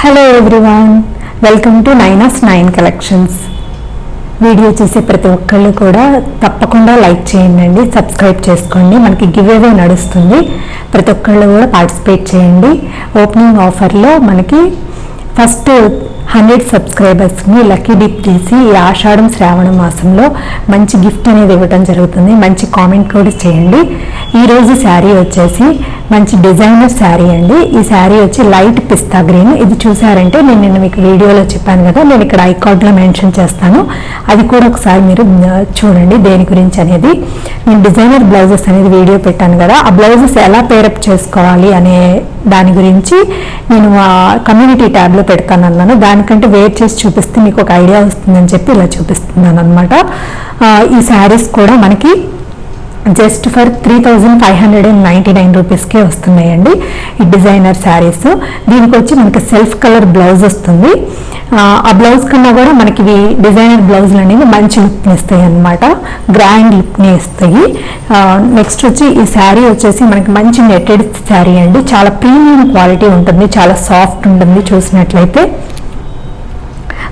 Hello everyone, welcome to Naina's nine collections. Video చూసే ప్రతి ఒక్కళ్ళు కూడా తప్పకుండా లైక్ చేయండి, సబ్స్క్రైబ్ చేసుకోండి. మనకి గివ్ అవే నడుస్తుంది, ప్రతి ఒక్కళ్ళు కూడా పార్టిసిపేట్ చేయండి. ఓపెనింగ్ ఆఫర్లో మనకి ఫస్ట్ 100 సబ్స్క్రైబర్స్ని లక్కీ డిప్ చేసి ఈ ఆషాఢం శ్రావణ మాసంలో మంచి గిఫ్ట్ అనేది ఇవ్వడం జరుగుతుంది. మంచి కామెంట్ కూడా చేయండి. ఈరోజు శారీ వచ్చేసి మంచి డిజైనర్ శారీ అండి. ఈ శారీ వచ్చి లైట్ పిస్తా గ్రీన్. ఇది చూసారంటే నేను నిన్న మీకు వీడియోలో చెప్పాను కదా, నేను ఇక్కడ ఐకార్డ్లో మెన్షన్ చేస్తాను, అది కూడా ఒకసారి మీరు చూడండి దేని గురించి అనేది. నేను డిజైనర్ బ్లౌజెస్ అనేది వీడియో పెట్టాను కదా, ఆ బ్లౌజెస్ ఎలా పేరప్ చేసుకోవాలి అనే దాని గురించి నేను కమ్యూనిటీ ట్యాబ్లో పెడతాను అన్నాను. దానికంటే వేర్ చేసి చూపిస్తే మీకు ఒక ఐడియా వస్తుందని చెప్పి ఇలా చూపిస్తున్నాను అనమాట. ఈ శారీస్ కూడా మనకి జస్ట్ ఫర్ 3599 రూపీస్కే వస్తున్నాయండి ఈ డిజైనర్ శారీస్. దీనికి వచ్చి మనకి సెల్ఫ్ కలర్ బ్లౌజ్ వస్తుంది. ఆ బ్లౌజ్ కన్నా కూడా మనకి ఇవి డిజైనర్ బ్లౌజులు అనేవి మంచి లుక్ని ఇస్తాయి అనమాట, గ్రాండ్ లుక్ని ఇస్తాయి. నెక్స్ట్ వచ్చి ఈ శారీ వచ్చేసి మనకి మంచి నెట్టెడ్ శారీ అండి, చాలా ప్రీమియం క్వాలిటీ ఉంటుంది, చాలా సాఫ్ట్ ఉంటుంది. చూసినట్లయితే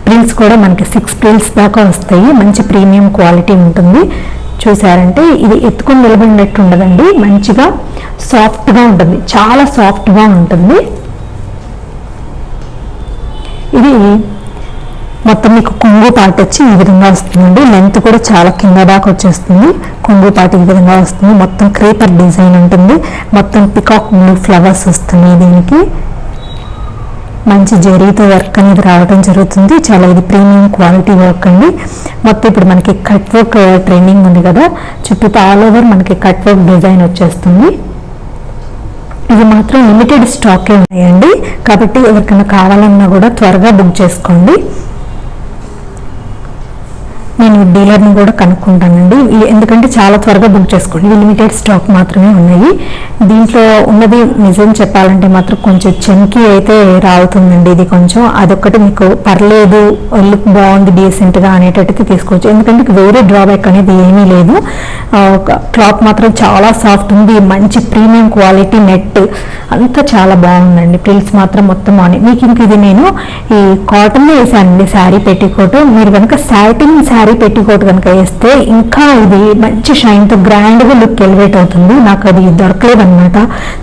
ప్రిల్స్ కూడా మనకి 6 ప్రిల్స్ దాకా వస్తాయి, మంచి ప్రీమియం క్వాలిటీ ఉంటుంది. చూసారంటే ఇది ఎత్తుకొని నిలబడినట్టు ఉండదండి, మంచిగా సాఫ్ట్గా ఉంటుంది, చాలా సాఫ్ట్గా ఉంటుంది. ఇది మొత్తం మీకు కొంగు పార్ట్ వచ్చి ఈ విధంగా వస్తుందండి. లెంత్ కూడా చాలా కింద దాకా వచ్చేస్తుంది. కొంగు పార్ట్ ఈ విధంగా వస్తుంది. మొత్తం క్రేపర్ డిజైన్ ఉంటుంది. మొత్తం పికాక్ బ్లూ ఫ్లవర్స్ వస్తున్నాయి. దీనికి మంచి జరీతో వర్క్ అనేది రావడం జరుగుతుంది. చాలా ఇది ప్రీమియం క్వాలిటీ వర్క్ అండి. మొత్తం ఇప్పుడు మనకి కట్ వర్క్ ట్రెండింగ్ ఉంది కదా, చుట్టూ ఆల్ ఓవర్ మనకి కట్ వర్క్ డిజైన్ వచ్చేస్తుంది. ఇది మాత్రం లిమిటెడ్ స్టాకే ఉన్నాయండి, కాబట్టి ఎవరికైనా కావాలన్నా కూడా త్వరగా బుక్ చేసుకోండి. నేను డీలర్ని కూడా కనుక్కుంటానండి, ఎందుకంటే చాలా త్వరగా బుక్ చేసుకోండి. ఇవి లిమిటెడ్ స్టాక్ మాత్రమే ఉన్నాయి. దీంట్లో ఉన్నది నిజం చెప్పాలంటే మాత్రం కొంచెం చెంకి అయితే రావుతుందండి. ఇది కొంచెం అదొక్కటి మీకు పర్లేదు, లుక్ బాగుంది, డీసెంట్గా అనేటట్టు తీసుకోవచ్చు. ఎందుకంటే వేరే డ్రాబ్యాక్ అనేది ఏమీ లేదు. క్లాత్ మాత్రం చాలా సాఫ్ట్ ఉంది, మంచి ప్రీమియం క్వాలిటీ నెట్ అంతా చాలా బాగుందండి. ప్రిల్స్ మాత్రం మొత్తం బాగున్నాయి. మీకు ఇంక ఇది నేను ఈ కాటన్లో వేసానండి శారీ పెట్టికోట్. మీరు కనుక సాటిన్ శారీ పెట్టికోట్ కనుక వేస్తే ఇంకా ఇది మంచి షైన్తో గ్రాండ్గా లుక్ ఎలివేట్ అవుతుంది. నాకు అది దొరకలేదు అనమాట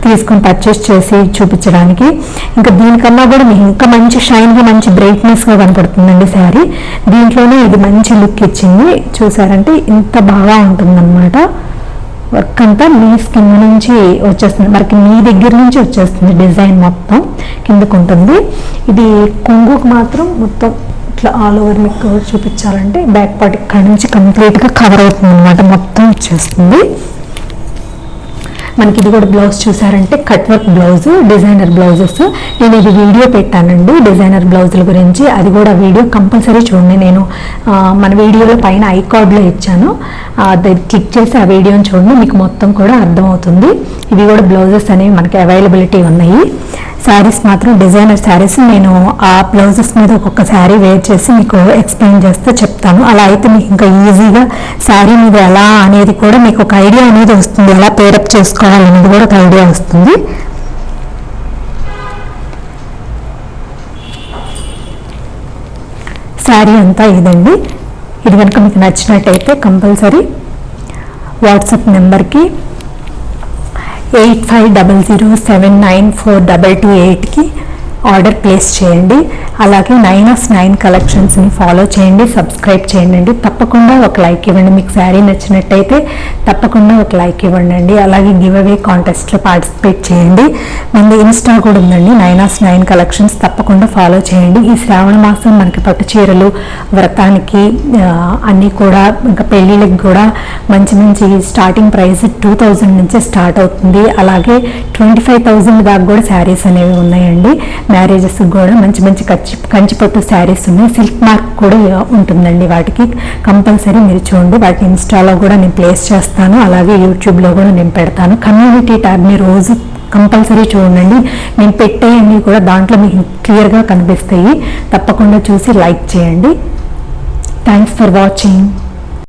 తీసుకొని పర్చేస్ చేసి చూపించడానికి. ఇంకా దీనికన్నా కూడా మీకు ఇంకా మంచి షైన్గా మంచి బ్రైట్నెస్గా కనపడుతుందండి శారీ. దీంట్లోనే ఇది మంచి లుక్ ఇచ్చింది. చూసారంటే ఇంత బాగా ఉంటుందన్నమాట. వర్క్ అంతా మీ స్కిన్ నుంచి వచ్చేస్తుంది, మనకి మీ దగ్గర నుంచి వచ్చేస్తుంది. డిజైన్ మొత్తం కిందకు ఉంటుంది. ఇది కొంగుకు మాత్రం మొత్తం ఇట్లా ఆల్ ఓవర్ మీకు చూపించాలంటే బ్యాక్ పార్ట్ ఇక్కడ నుంచి కంప్లీట్గా కవర్ అవుతుంది అనమాట, మొత్తం వచ్చేస్తుంది. మనకి ఇది కూడా బ్లౌజ్ చూసారంటే cut work blouse, designer blouses. నేను ఇది వీడియో పెట్టానండి డిజైనర్ బ్లౌజుల గురించి, అది కూడా వీడియో కంపల్సరీ చూడండి. నేను మన వీడియోలో పైన ఐకార్డ్లో ఇచ్చాను, అది క్లిక్ చేసి ఆ వీడియోని చూడండి, మీకు మొత్తం కూడా అర్థమవుతుంది. ఇవి కూడా బ్లౌజెస్ అనేవి మనకి అవైలబిలిటీ ఉన్నాయి. శారీస్ మాత్రం డిజైనర్ శారీస్, నేను ఆ బ్లౌజెస్ మీద ఒక్కొక్క శారీ వేర్ చేసి మీకు ఎక్స్ప్లెయిన్ చేస్తే చెప్తాను. అలా అయితే మీకు ఇంకా ఈజీగా శారీ మీద ఎలా అనేది కూడా మీకు ఒక ఐడియా అనేది వస్తుంది, ఎలా పేరప్ చేసుకోవాలనేది కూడా ఒక ఐడియా వస్తుంది. శారీ అంతా ఇదండి. ఇది కనుక మీకు నచ్చినట్టయితే కంపల్సరీ వాట్సాప్ నెంబర్కి 8500794228కి ఆర్డర్ ప్లేస్ చేయండి. అలాగే నైనాస్ నైన్ కలెక్షన్స్ని ఫాలో చేయండి, సబ్స్క్రైబ్ చేయండి. తప్పకుండా ఒక లైక్ ఇవ్వండి. మీకు శారీ నచ్చినట్టయితే తప్పకుండా ఒక లైక్ ఇవ్వండి. అలాగే గివ్ అవే కాంటెస్ట్లో పార్టిసిపేట్ చేయండి. మన ఇన్స్టా కూడా ఉందండి, నైనాస్ నైన్ కలెక్షన్స్, తప్పకుండా ఫాలో చేయండి. ఈ శ్రావణ మాసం మనకి పట్టు చీరలు వ్రతానికి అన్నీ కూడా, ఇంకా పెళ్ళిళ్ళకి కూడా మంచి మంచి స్టార్టింగ్ ప్రైస్ 2000 నుంచే స్టార్ట్ అవుతుంది. అలాగే 25,000 దాకా కూడా శారీస్ అనేవి ఉన్నాయండి. మ్యారేజెస్ కూడా మంచి మంచి కంచిపట్టు శారీస్ ఉన్నాయి. సిల్క్ మార్క్ కూడా ఉంటుందండి వాటికి. కంపల్సరీ మీరు చూడండి, వాటి ఇన్స్టాలో కూడా నేను ప్లేస్ చేస్తాను, అలాగే యూట్యూబ్లో కూడా నేను పెడతాను. కమ్యూనిటీ ట్యాబ్ని రోజు కంపల్సరీ చూడండి, నేను పెట్టేవన్నీ కూడా దాంట్లో మీకు క్లియర్గా కనిపిస్తాయి. తప్పకుండా చూసి లైక్ చేయండి. Thanks for watching.